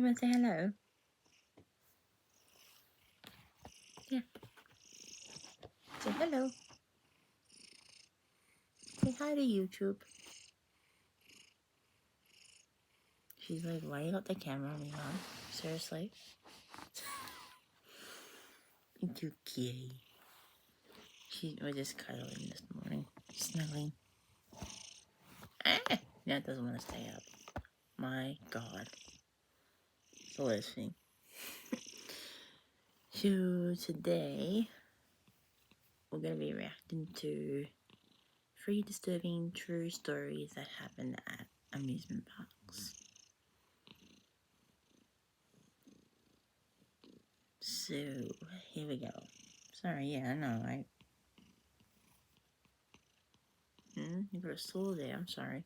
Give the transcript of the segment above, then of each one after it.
You want to say hello? Yeah. Say hello. Say hi to YouTube. She's like, why you got the camera on me, Mom? Seriously? Thank you, kitty. We're just cuddling this morning. Snuggling. Ah! Now it doesn't want to stay up. My God. So listening. So today, we're going to be reacting to 3 disturbing true stories that happened at amusement parks. So, here we go. Sorry, yeah, I know, right? You got a stool there, I'm sorry.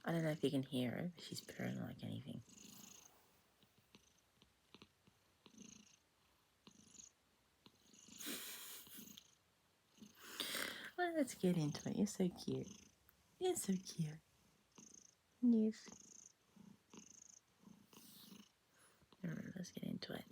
I don't know if you can hear her. She's purring like anything. Well, let's get into it. You're so cute. You're so cute. Yes. Alright, let's get into it.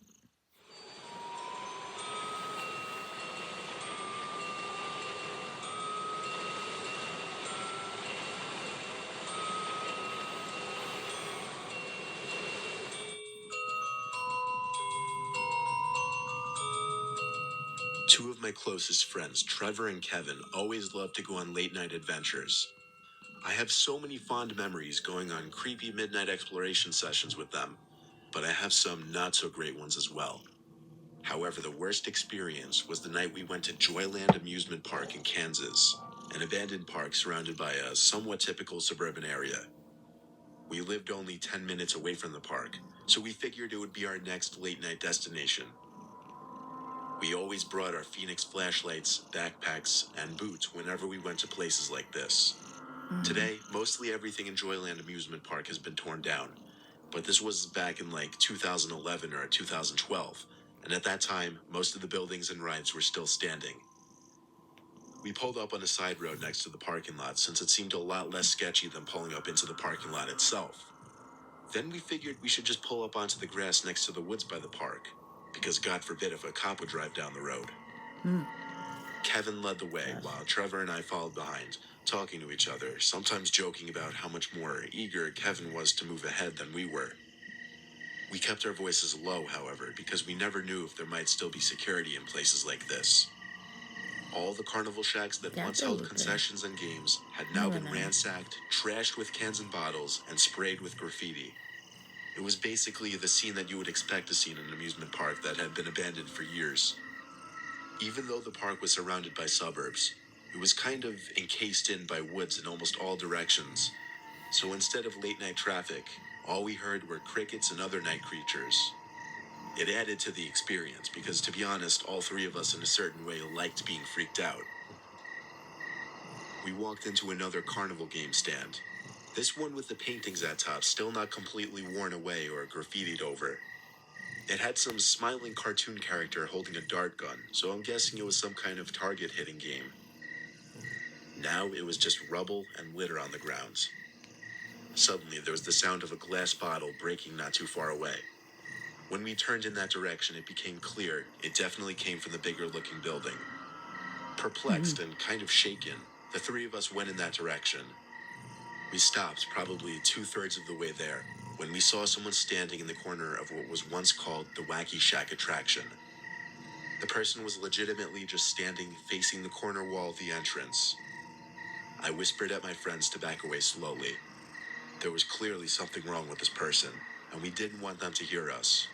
Two of my closest friends, Trevor and Kevin, always loved to go on late-night adventures. I have so many fond memories going on creepy midnight exploration sessions with them, but I have some not-so-great ones as well. However, the worst experience was the night we went to Joyland Amusement Park in Kansas, an abandoned park surrounded by a somewhat typical suburban area. We lived only 10 minutes away from the park, so we figured it would be our next late-night destination. We always brought our Phoenix flashlights, backpacks, and boots whenever we went to places like this. Today, mostly everything in Joyland Amusement Park has been torn down, but this was back in like 2011 or 2012, and at that time, most of the buildings and rides were still standing. We pulled up on a side road next to the parking lot since it seemed a lot less sketchy than pulling up into the parking lot itself. Then we figured we should just pull up onto the grass next to the woods by the park, because God forbid if a cop would drive down the road. Kevin led the way, while Trevor and I followed behind, talking to each other, sometimes joking about how much more eager Kevin was to move ahead than we were. We kept our voices low, however, because we never knew if there might still be security in places like this. All the carnival shacks that once held concessions and games had now been ransacked, trashed with cans and bottles, and sprayed with graffiti. It was basically the scene that you would expect to see in an amusement park that had been abandoned for years. Even though the park was surrounded by suburbs, it was kind of encased in by woods in almost all directions. So instead of late-night traffic, all we heard were crickets and other night creatures. It added to the experience because, to be honest, all three of us in a certain way liked being freaked out. We walked into another carnival game stand. This one with the paintings at top still not completely worn away or graffitied over. It had some smiling cartoon character holding a dart gun, so I'm guessing it was some kind of target hitting game. Now it was just rubble and litter on the grounds. Suddenly there was the sound of a glass bottle breaking not too far away. When we turned in that direction, it became clear it definitely came from the bigger looking building. Perplexed and kind of shaken, the three of us went in that direction. We stopped probably 2/3 of the way there when we saw someone standing in the corner of what was once called the Wacky Shack attraction. The person was legitimately just standing facing the corner wall of the entrance. I whispered at my friends to back away slowly. There was clearly something wrong with this person, and we didn't want them to hear us.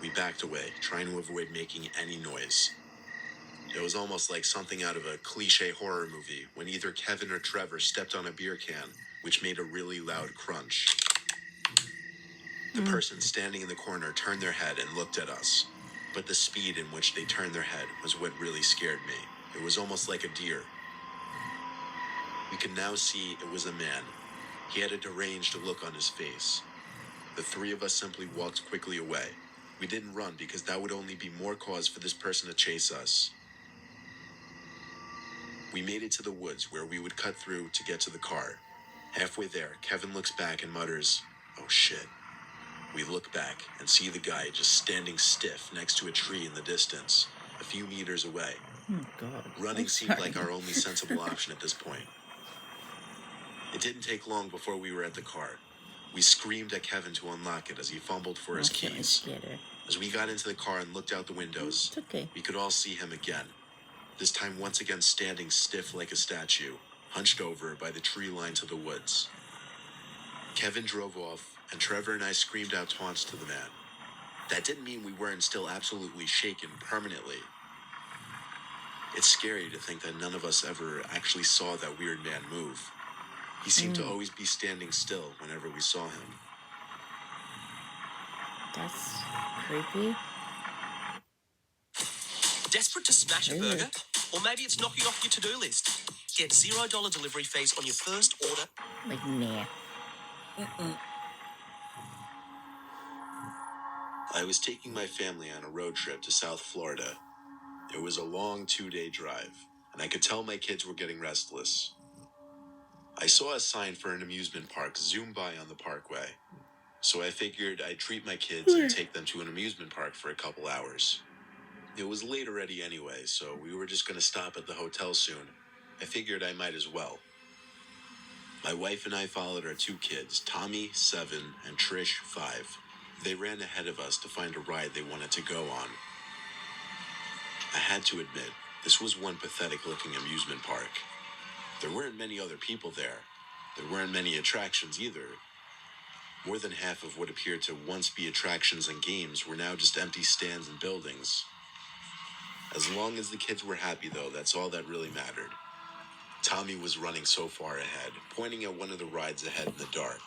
We backed away, trying to avoid making any noise. It was almost like something out of a cliché horror movie when either Kevin or Trevor stepped on a beer can, which made a really loud crunch. The person standing in the corner turned their head and looked at us, but the speed in which they turned their head was what really scared me. It was almost like a deer. We could now see it was a man. He had a deranged look on his face. The three of us simply walked quickly away. We didn't run because that would only be more cause for this person to chase us. We made it to the woods where we would cut through to get to the car. Halfway there, Kevin looks back and mutters, "Oh shit." We look back and see the guy just standing stiff next to a tree in the distance, a few meters away. Oh, God. Running seemed like our only sensible option at this point. It didn't take long before we were at the car. We screamed at Kevin to unlock it as he fumbled for his keys. As we got into the car and looked out the windows, we could all see him again. This time once again standing stiff like a statue, hunched over by the tree line to the woods. Kevin drove off, and Trevor and I screamed out taunts to the man. That didn't mean we weren't still absolutely shaken permanently. It's scary to think that none of us ever actually saw that weird man move. He seemed to always be standing still whenever we saw him. That's creepy. Desperate to smash a burger? Or maybe it's knocking off your to-do list. Get $0 delivery fees on your first order. Like, nah. I was taking my family on a road trip to South Florida. It was a long 2-day drive, and I could tell my kids were getting restless. I saw a sign for an amusement park zoom by on the parkway, so I figured I'd treat my kids and take them to an amusement park for a couple hours. It was late already anyway, so we were just going to stop at the hotel soon. I figured I might as well. My wife and I followed our 2 kids, Tommy, 7, and Trish, 5. They ran ahead of us to find a ride they wanted to go on. I had to admit, this was one pathetic-looking amusement park. There weren't many other people there. There weren't many attractions either. More than half of what appeared to once be attractions and games were now just empty stands and buildings. As long as the kids were happy, though, that's all that really mattered. Tommy was running so far ahead, pointing at one of the rides ahead in the dark.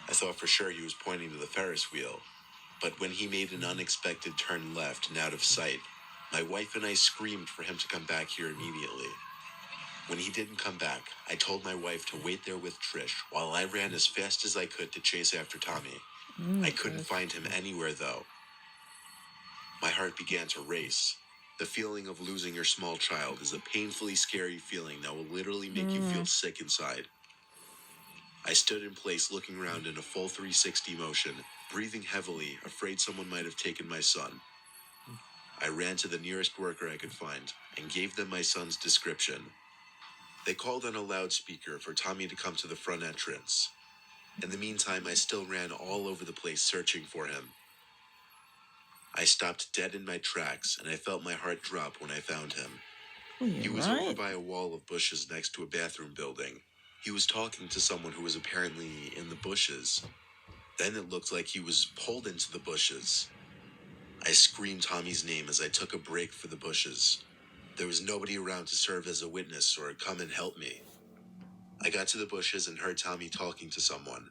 I thought for sure he was pointing to the Ferris wheel, but when he made an unexpected turn left and out of sight, my wife and I screamed for him to come back here immediately. When he didn't come back, I told my wife to wait there with Trish while I ran as fast as I could to chase after Tommy. I couldn't find him anywhere, though. My heart began to race. The feeling of losing your small child is a painfully scary feeling that will literally make you feel sick inside. I stood in place looking around in a full 360 motion, breathing heavily, afraid someone might have taken my son. I ran to the nearest worker I could find and gave them my son's description. They called on a loudspeaker for Tommy to come to the front entrance. In the meantime, I still ran all over the place searching for him. I stopped dead in my tracks, and I felt my heart drop when I found him. He was over by a wall of bushes next to a bathroom building. He was talking to someone who was apparently in the bushes. Then it looked like he was pulled into the bushes. I screamed Tommy's name as I took a break for the bushes. There was nobody around to serve as a witness or come and help me. I got to the bushes and heard Tommy talking to someone.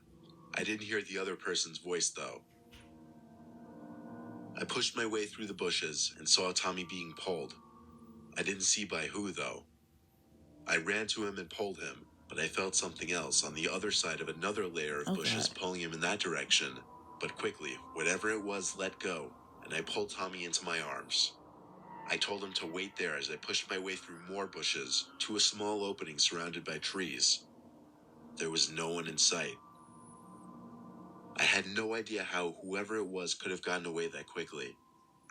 I didn't hear the other person's voice, though. I pushed my way through the bushes and saw Tommy being pulled. I didn't see by who, though. I ran to him and pulled him, but I felt something else on the other side of another layer of bushes pulling him in that direction. But quickly, whatever it was let go, and I pulled Tommy into my arms. I told him to wait there as I pushed my way through more bushes to a small opening surrounded by trees. There was no one in sight. I had no idea how whoever it was could have gotten away that quickly.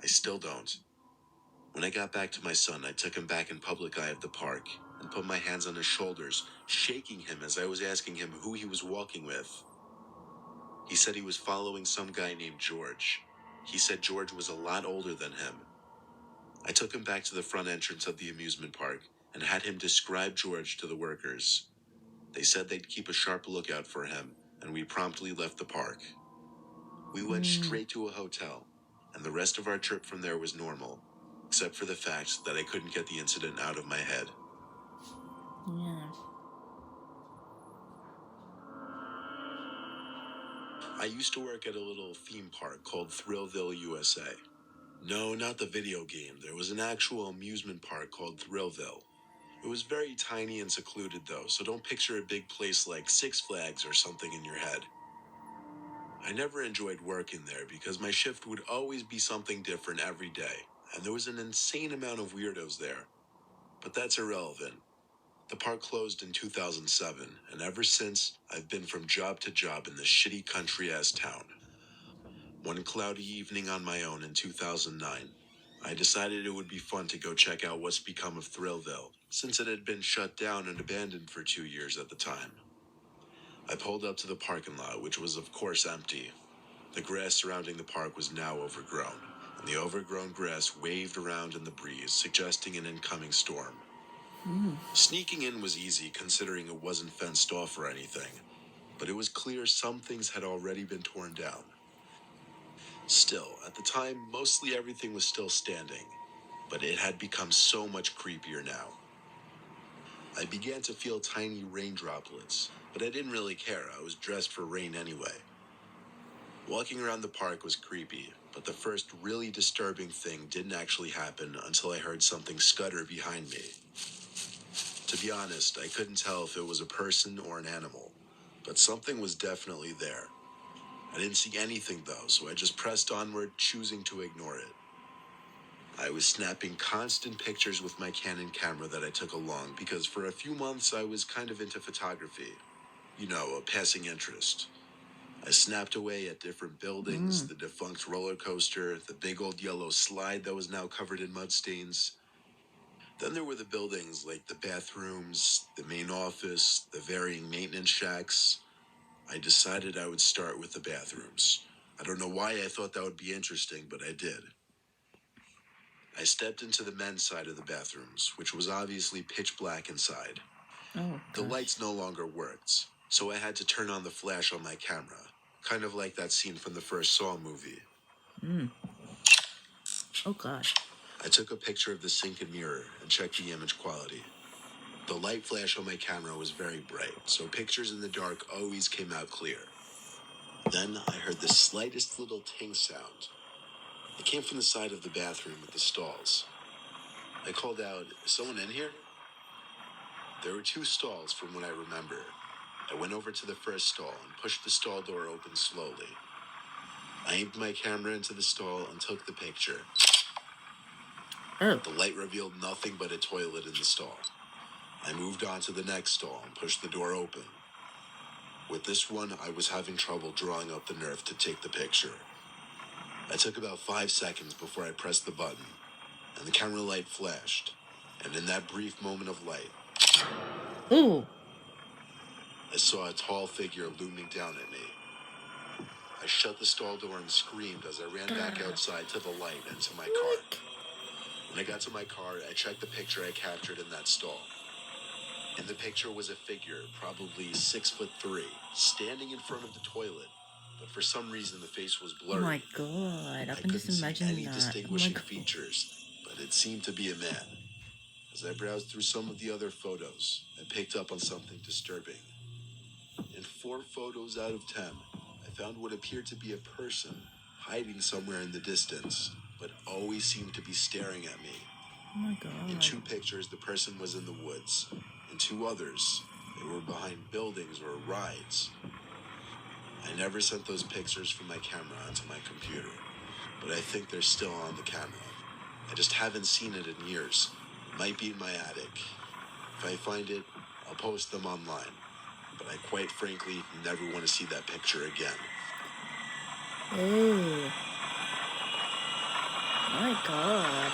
I still don't. When I got back to my son, I took him back in public eye of the park and put my hands on his shoulders, shaking him as I was asking him who he was walking with. He said he was following some guy named George. He said George was a lot older than him. I took him back to the front entrance of the amusement park and had him describe George to the workers. They said they'd keep a sharp lookout for him, and we promptly left the park. We went straight to a hotel, and the rest of our trip from there was normal, except for the fact that I couldn't get the incident out of my head. Yeah. I used to work at a little theme park called Thrillville, USA. No, not the video game. There was an actual amusement park called Thrillville. It was very tiny and secluded, though, so don't picture a big place like Six Flags or something in your head. I never enjoyed working there because my shift would always be something different every day, and there was an insane amount of weirdos there. But that's irrelevant. The park closed in 2007, and ever since, I've been from job to job in this shitty country-ass town. One cloudy evening on my own in 2009, I decided it would be fun to go check out what's become of Thrillville, since it had been shut down and abandoned for 2 years at the time. I pulled up to the parking lot, which was of course empty. The grass surrounding the park was now overgrown, and the overgrown grass waved around in the breeze, suggesting an incoming storm. Sneaking in was easy considering it wasn't fenced off or anything, but it was clear some things had already been torn down. Still, at the time, mostly everything was still standing, but it had become so much creepier now. I began to feel tiny rain droplets, but I didn't really care. I was dressed for rain anyway. Walking around the park was creepy, but the first really disturbing thing didn't actually happen until I heard something scutter behind me. To be honest, I couldn't tell if it was a person or an animal, but something was definitely there. I didn't see anything though, so I just pressed onward, choosing to ignore it. I was snapping constant pictures with my Canon camera that I took along because for a few months I was kind of into photography. You know, a passing interest. I snapped away at different buildings, the defunct roller coaster, the big old yellow slide that was now covered in mud stains. Then there were the buildings like the bathrooms, the main office, the varying maintenance shacks. I decided I would start with the bathrooms. I don't know why I thought that would be interesting, but I did. I stepped into the men's side of the bathrooms, which was obviously pitch black inside. Oh, The gosh. lights no longer worked, so I had to turn on the flash on my camera, kind of like that scene from the first Saw movie. Oh, God. I took a picture of the sink and mirror and checked the image quality. The light flash on my camera was very bright, so pictures in the dark always came out clear. Then I heard the slightest little ting sound. It came from the side of the bathroom with the stalls. I called out, "Is someone in here?" There were 2 stalls from what I remember. I went over to the first stall and pushed the stall door open slowly. I aimed my camera into the stall and took the picture. Oh. The light revealed nothing but a toilet in the stall. I moved on to the next stall and pushed the door open. With this one, I was having trouble drawing up the nerve to take the picture. I took about 5 seconds before I pressed the button, and the camera light flashed. And in that brief moment of light, Ooh. I saw a tall figure looming down at me. I shut the stall door and screamed as I ran back outside to the light and to my car. When I got to my car, I checked the picture I captured in that stall. In the picture was a figure, probably 6'3", standing in front of the toilet. But for some reason, the face was Oh, blurry. my God. I can just couldn't see imagine any that. distinguishing Oh, my God. features, but it seemed to be a man. As I browsed through some of the other photos, I picked up on something disturbing. In 4 photos out of 10, I found what appeared to be a person hiding somewhere in the distance, but always seemed to be staring at me. Oh, my In God. 2 pictures, the person was in the woods. In 2 others, they were behind buildings or rides. I never sent those pictures from my camera onto my computer, but I think they're still on the camera. I just haven't seen it in years. It might be in my attic. If I find it, I'll post them online. But I quite frankly never want to see that picture again. Oh. My God.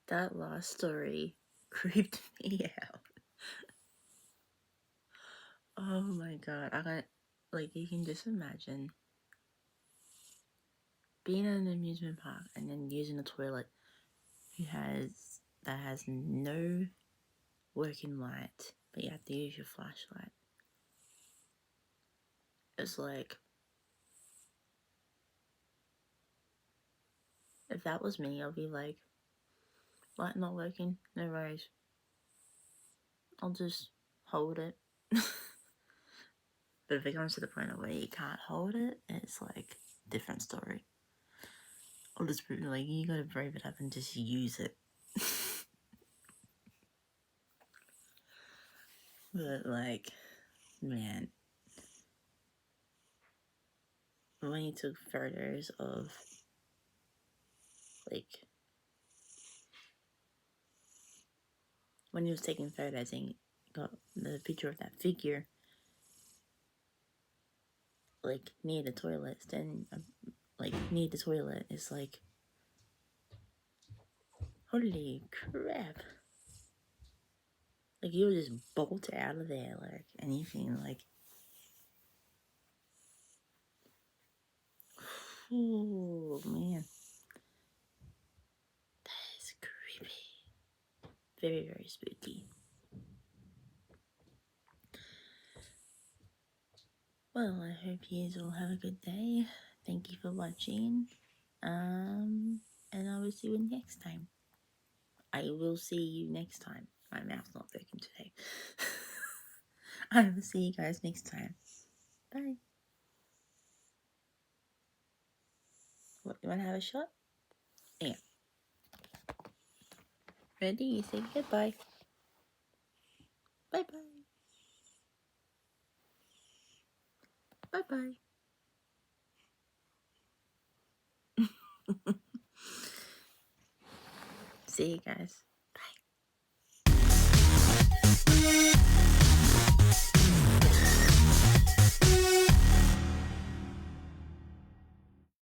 That last story creeped me out. Oh my God. I got, like, you can just imagine being in an amusement park and then using a toilet that has no working light, but you have to use your flashlight. It's like, if that was me, I'd be like, light not working, no worries. I'll just hold it. But if it comes to the point of where you can't hold it, it's like different story. I'll just be like, you gotta brave it up and just use it. But like, man, when he took photos of, like, when he was taking photos and got the picture of that figure, like, near the toilet, standing, like, near the toilet, it's like, holy crap. Like, you'll just bolt out of there, like, anything, like, oh, man. That is creepy. Very, very spooky. Well, I hope you all have a good day. Thank you for watching. And I will see you next time. I will see you next time. My mouth's not working today. I will see you guys next time. Bye. What, you want to have a shot? Yeah. Ready? You say goodbye. Bye bye. Bye bye. See you guys.